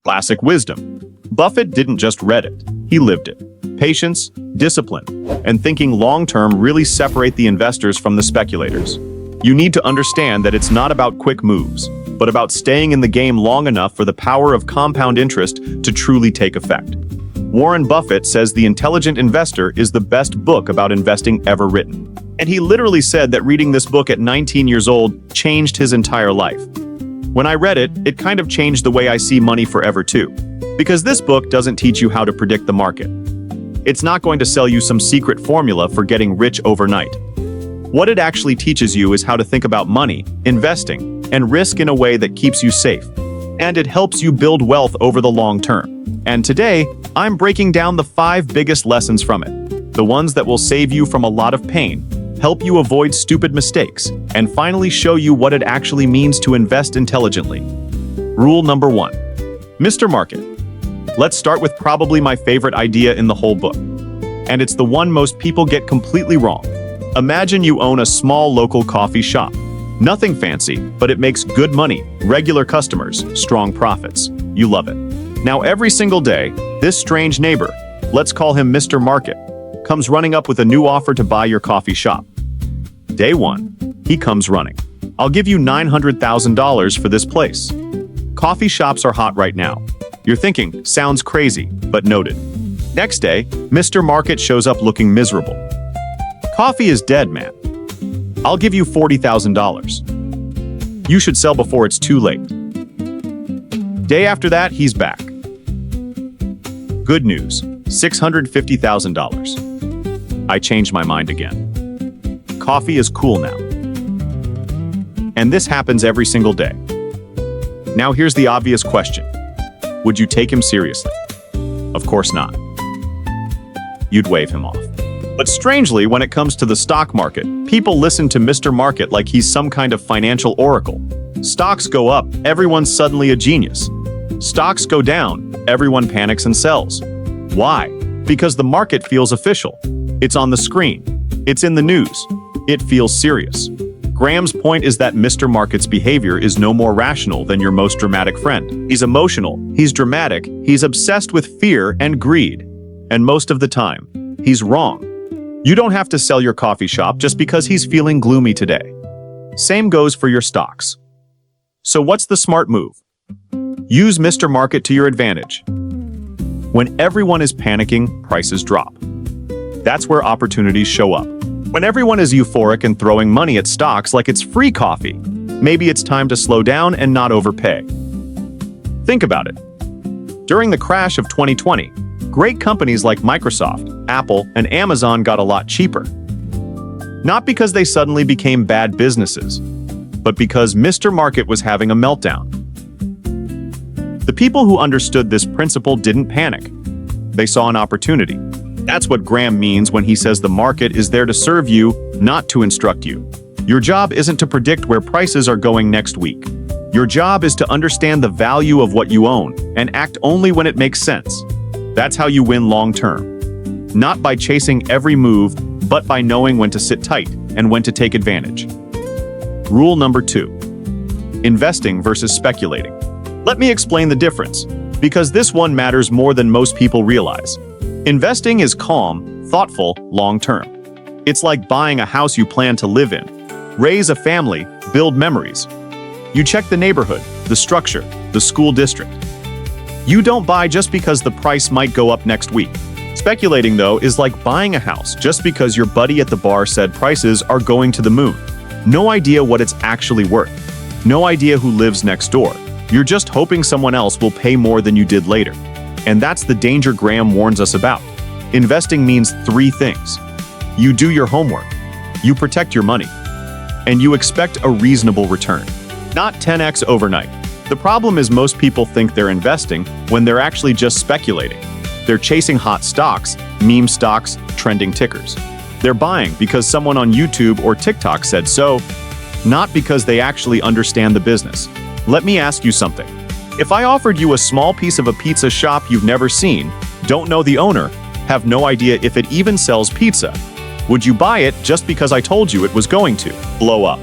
Classic wisdom. Buffett didn't just read it, he lived it. Patience, discipline, and thinking long-term really separate the investors from the speculators. You need to understand that it's not about quick moves, but about staying in the game long enough for the power of compound interest to truly take effect. Warren Buffett says The Intelligent Investor is the best book about investing ever written. And he literally said that reading this book at 19 years old changed his entire life. When I read it, it kind of changed the way I see money forever too. Because this book doesn't teach you how to predict the market. It's not going to sell you some secret formula for getting rich overnight. What it actually teaches you is how to think about money, investing, and risk in a way that keeps you safe. And it helps you build wealth over the long term. And today, I'm breaking down the 5 biggest lessons from it. The ones that will save you from a lot of pain, help you avoid stupid mistakes, and finally show you what it actually means to invest intelligently. Rule number 1. Mr. Market. Let's start with probably my favorite idea in the whole book. And it's the one most people get completely wrong. Imagine you own a small local coffee shop. Nothing fancy, but it makes good money, regular customers, strong profits. You love it. Now every single day, this strange neighbor, let's call him Mr. Market, comes running up with a new offer to buy your coffee shop. Day 1, he comes running. I'll give you $900,000 for this place. Coffee shops are hot right now. You're thinking, sounds crazy, but noted. Next day, Mr. Market shows up looking miserable. Coffee is dead, man. I'll give you $40,000. You should sell before it's too late. Day after that, he's back. Good news, $650,000. I changed my mind again. Coffee is cool now. And this happens every single day. Now here's the obvious question. Would you take him seriously? Of course not. You'd wave him off. But strangely, when it comes to the stock market, people listen to Mr. Market like he's some kind of financial oracle. Stocks go up, everyone's suddenly a genius. Stocks go down, everyone panics and sells. Why? Because the market feels official. It's on the screen. It's in the news. It feels serious. Graham's point is that Mr. Market's behavior is no more rational than your most dramatic friend. He's emotional, he's dramatic, he's obsessed with fear and greed. And most of the time, he's wrong. You don't have to sell your coffee shop just because he's feeling gloomy today. Same goes for your stocks. So what's the smart move? Use Mr. Market to your advantage. When everyone is panicking, prices drop. That's where opportunities show up. When everyone is euphoric and throwing money at stocks like it's free coffee, maybe it's time to slow down and not overpay. Think about it. During the crash of 2020, great companies like Microsoft, Apple, and Amazon got a lot cheaper. Not because they suddenly became bad businesses, but because Mr. Market was having a meltdown. The people who understood this principle didn't panic. They saw an opportunity. That's what Graham means when he says the market is there to serve you, not to instruct you. Your job isn't to predict where prices are going next week. Your job is to understand the value of what you own and act only when it makes sense. That's how you win long term. Not by chasing every move, but by knowing when to sit tight and when to take advantage. Rule number 2. Investing versus speculating. Let me explain the difference, because this one matters more than most people realize. Investing is calm, thoughtful, long-term. It's like buying a house you plan to live in, raise a family, build memories. You check the neighborhood, the structure, the school district. You don't buy just because the price might go up next week. Speculating, though, is like buying a house just because your buddy at the bar said prices are going to the moon. No idea what it's actually worth. No idea who lives next door. You're just hoping someone else will pay more than you did later. And that's the danger Graham warns us about. Investing means 3 things. You do your homework, you protect your money, and you expect a reasonable return. Not 10x overnight. The problem is most people think they're investing when they're actually just speculating. They're chasing hot stocks, meme stocks, trending tickers. They're buying because someone on YouTube or TikTok said so, not because they actually understand the business. Let me ask you something. If I offered you a small piece of a pizza shop you've never seen, don't know the owner, have no idea if it even sells pizza, would you buy it just because I told you it was going to blow up?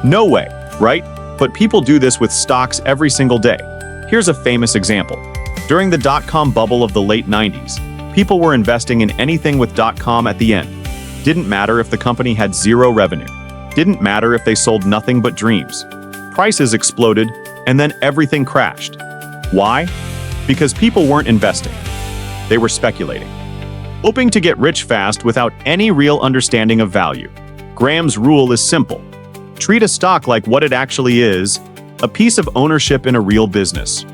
No way, right? But people do this with stocks every single day. Here's a famous example. During the dot-com bubble of the late 90s, people were investing in anything with .com at the end. Didn't matter if the company had zero revenue. Didn't matter if they sold nothing but dreams. Prices exploded, and then everything crashed. Why? Because people weren't investing. They were speculating, hoping to get rich fast without any real understanding of value. Graham's rule is simple. Treat a stock like what it actually is, a piece of ownership in a real business.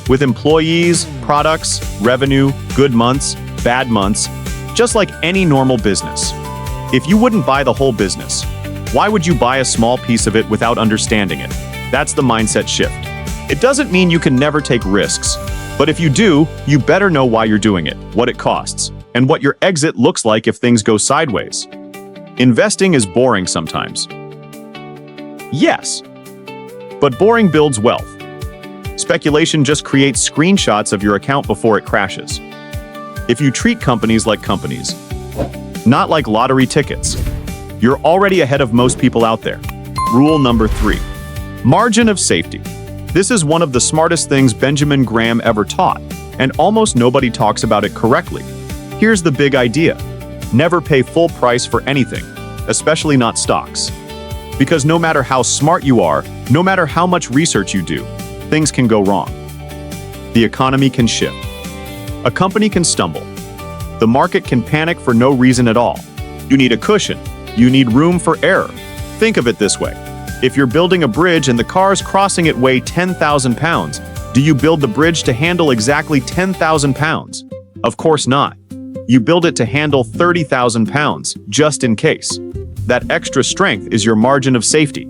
With employees, products, revenue, good months, bad months, just like any normal business. If you wouldn't buy the whole business, why would you buy a small piece of it without understanding it? That's the mindset shift. It doesn't mean you can never take risks, but if you do, you better know why you're doing it, what it costs, and what your exit looks like if things go sideways. Investing is boring sometimes. Yes, but boring builds wealth. Speculation just creates screenshots of your account before it crashes. If you treat companies like companies, not like lottery tickets, you're already ahead of most people out there. Rule number 3. Margin of safety. This is one of the smartest things Benjamin Graham ever taught, and almost nobody talks about it correctly. Here's the big idea. Never pay full price for anything, especially not stocks. Because no matter how smart you are, no matter how much research you do, things can go wrong. The economy can shift. A company can stumble. The market can panic for no reason at all. You need a cushion. You need room for error. Think of it this way. If you're building a bridge and the cars crossing it weigh 10,000 pounds, do you build the bridge to handle exactly 10,000 pounds? Of course not. You build it to handle 30,000 pounds, just in case. That extra strength is your margin of safety.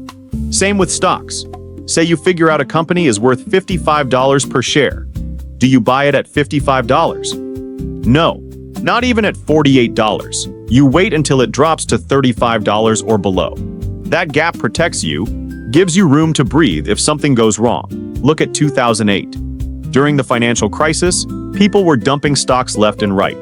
Same with stocks. Say you figure out a company is worth $55 per share. Do you buy it at $55? No, not even at $48. You wait until it drops to $35 or below. That gap protects you, gives you room to breathe if something goes wrong. Look at 2008. During the financial crisis, people were dumping stocks left and right.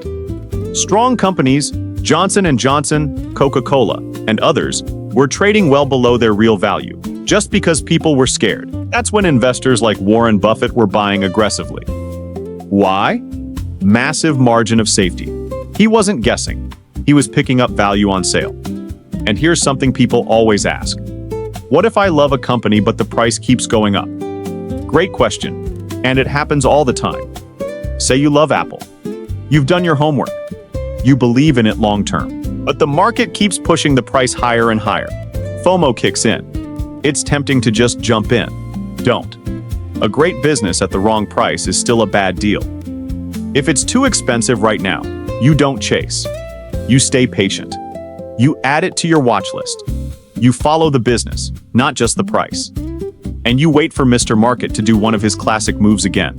Strong companies, Johnson & Johnson, Coca-Cola, and others, were trading well below their real value, just because people were scared. That's when investors like Warren Buffett were buying aggressively. Why? Massive margin of safety. He wasn't guessing. He was picking up value on sale. And here's something people always ask. What if I love a company but the price keeps going up? Great question. And it happens all the time. Say you love Apple. You've done your homework. You believe in it long term. But the market keeps pushing the price higher and higher. FOMO kicks in. It's tempting to just jump in. Don't. A great business at the wrong price is still a bad deal. If it's too expensive right now, you don't chase. You stay patient. You add it to your watch list. You follow the business, not just the price. And you wait for Mr. Market to do one of his classic moves again.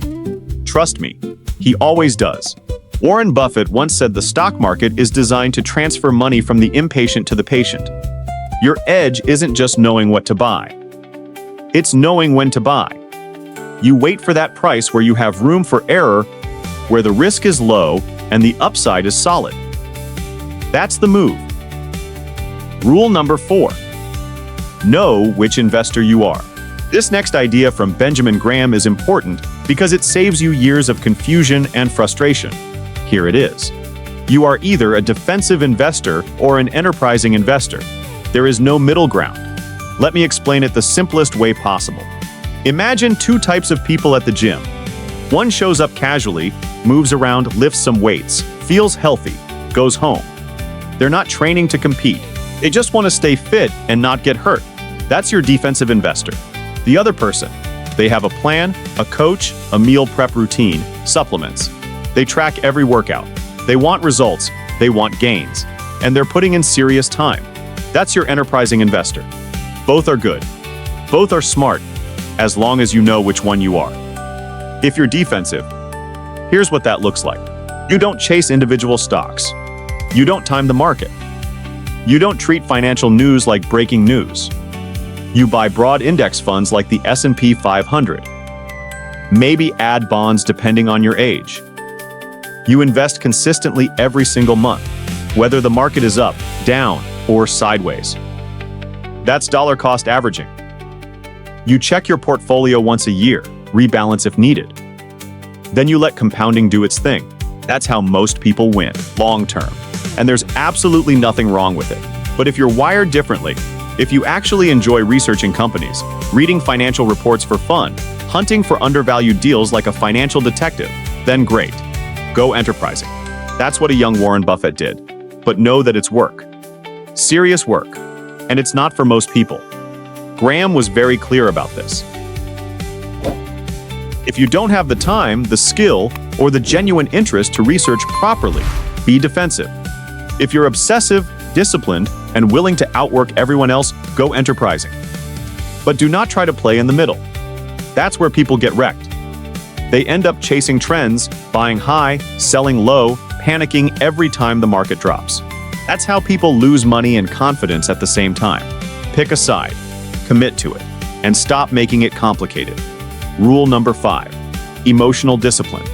Trust me, he always does. Warren Buffett once said the stock market is designed to transfer money from the impatient to the patient. Your edge isn't just knowing what to buy. It's knowing when to buy. You wait for that price where you have room for error, where the risk is low and the upside is solid. That's the move. Rule number 4. Know which investor you are. This next idea from Benjamin Graham is important because it saves you years of confusion and frustration. Here it is. You are either a defensive investor or an enterprising investor. There is no middle ground. Let me explain it the simplest way possible. Imagine 2 types of people at the gym. One shows up casually, moves around, lifts some weights, feels healthy, goes home. They're not training to compete. They just want to stay fit and not get hurt. That's your defensive investor. The other person, they have a plan, a coach, a meal prep routine, supplements. They track every workout. They want results, they want gains, and they're putting in serious time. That's your enterprising investor. Both are good. Both are smart, as long as you know which one you are. If you're defensive, here's what that looks like. You don't chase individual stocks. You don't time the market. You don't treat financial news like breaking news. You buy broad index funds like the S&P 500. Maybe add bonds depending on your age. You invest consistently every single month, whether the market is up, down, or sideways. That's dollar cost averaging. You check your portfolio once a year, rebalance if needed. Then you let compounding do its thing. That's how most people win, long term. And there's absolutely nothing wrong with it. But if you're wired differently, if you actually enjoy researching companies, reading financial reports for fun, hunting for undervalued deals like a financial detective, then great. Go enterprising. That's what a young Warren Buffett did. But know that it's work. Serious work. And it's not for most people. Graham was very clear about this. If you don't have the time, the skill, or the genuine interest to research properly, be defensive. If you're obsessive, disciplined, and willing to outwork everyone else, go enterprising. But do not try to play in the middle. That's where people get wrecked. They end up chasing trends, buying high, selling low, panicking every time the market drops. That's how people lose money and confidence at the same time. Pick a side, commit to it, and stop making it complicated. Rule number 5, emotional discipline.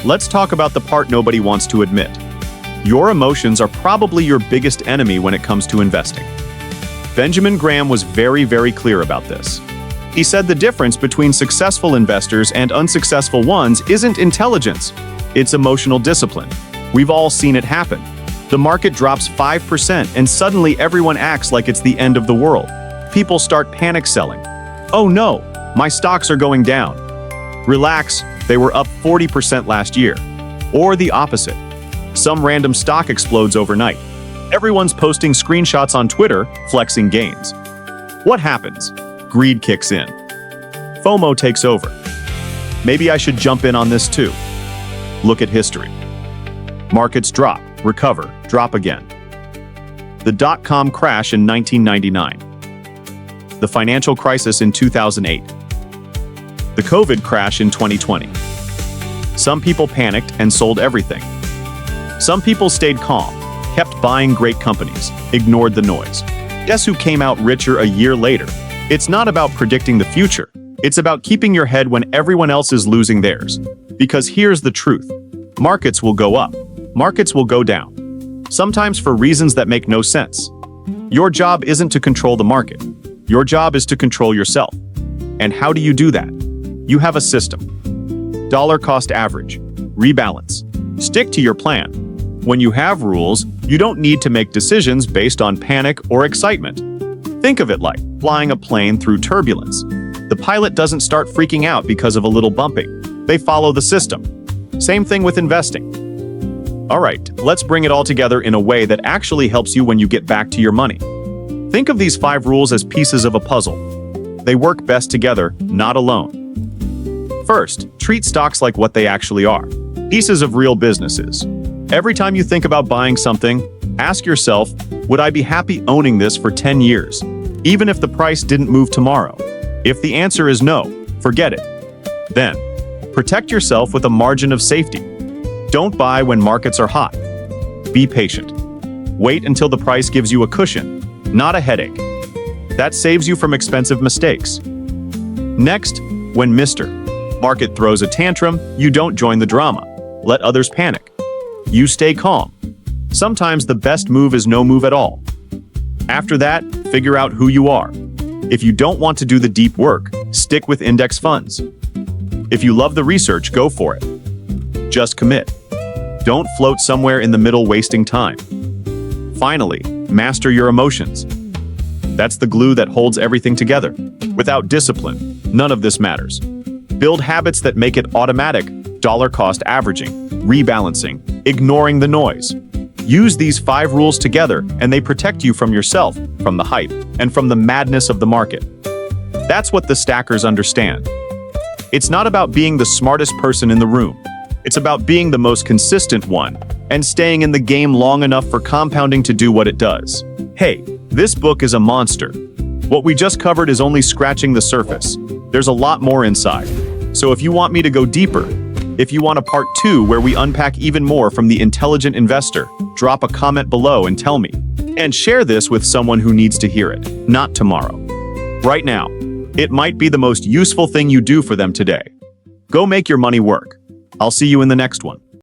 Let's talk about the part nobody wants to admit. Your emotions are probably your biggest enemy when it comes to investing. Benjamin Graham was very, very clear about this. He said the difference between successful investors and unsuccessful ones isn't intelligence, it's emotional discipline. We've all seen it happen. The market drops 5% and suddenly everyone acts like it's the end of the world. People start panic selling. Oh no, my stocks are going down. Relax, they were up 40% last year. Or the opposite. Some random stock explodes overnight. Everyone's posting screenshots on Twitter, flexing gains. What happens? Greed kicks in. FOMO takes over. Maybe I should jump in on this too. Look at history. Markets drop, recover, drop again. The dot-com crash in 1999. The financial crisis in 2008. The COVID crash in 2020. Some people panicked and sold everything. Some people stayed calm, kept buying great companies, ignored the noise. Guess who came out richer a year later? It's not about predicting the future. It's about keeping your head when everyone else is losing theirs. Because here's the truth. Markets will go up. Markets will go down. Sometimes for reasons that make no sense. Your job isn't to control the market. Your job is to control yourself. And how do you do that? You have a system. Dollar cost average. Rebalance. Stick to your plan. When you have rules, you don't need to make decisions based on panic or excitement. Think of it like flying a plane through turbulence. The pilot doesn't start freaking out because of a little bumping. They follow the system. Same thing with investing. All right, let's bring it all together in a way that actually helps you when you get back to your money. Think of these 5 rules as pieces of a puzzle. They work best together, not alone. First, treat stocks like what they actually are. Pieces of real businesses. Every time you think about buying something, ask yourself, would I be happy owning this for 10 years, even if the price didn't move tomorrow? If the answer is no, forget it. Then, protect yourself with a margin of safety. Don't buy when markets are hot. Be patient. Wait until the price gives you a cushion, not a headache. That saves you from expensive mistakes. Next, when Mr. Market throws a tantrum, you don't join the drama. Let others panic. You stay calm. Sometimes the best move is no move at all. After that, figure out who you are. If you don't want to do the deep work, stick with index funds. If you love the research, go for it. Just commit. Don't float somewhere in the middle wasting time. Finally, master your emotions. That's the glue that holds everything together. Without discipline, none of this matters. Build habits that make it automatic, dollar cost averaging, rebalancing, ignoring the noise. Use these 5 rules together and they protect you from yourself, from the hype, and from the madness of the market. That's what the stackers understand. It's not about being the smartest person in the room. It's about being the most consistent one and staying in the game long enough for compounding to do what it does. Hey, this book is a monster. What we just covered is only scratching the surface. There's a lot more inside. So if you want me to go deeper, if you want a part 2 where we unpack even more from The Intelligent Investor, drop a comment below and tell me. And share this with someone who needs to hear it, not tomorrow. Right now. It might be the most useful thing you do for them today. Go make your money work. I'll see you in the next one.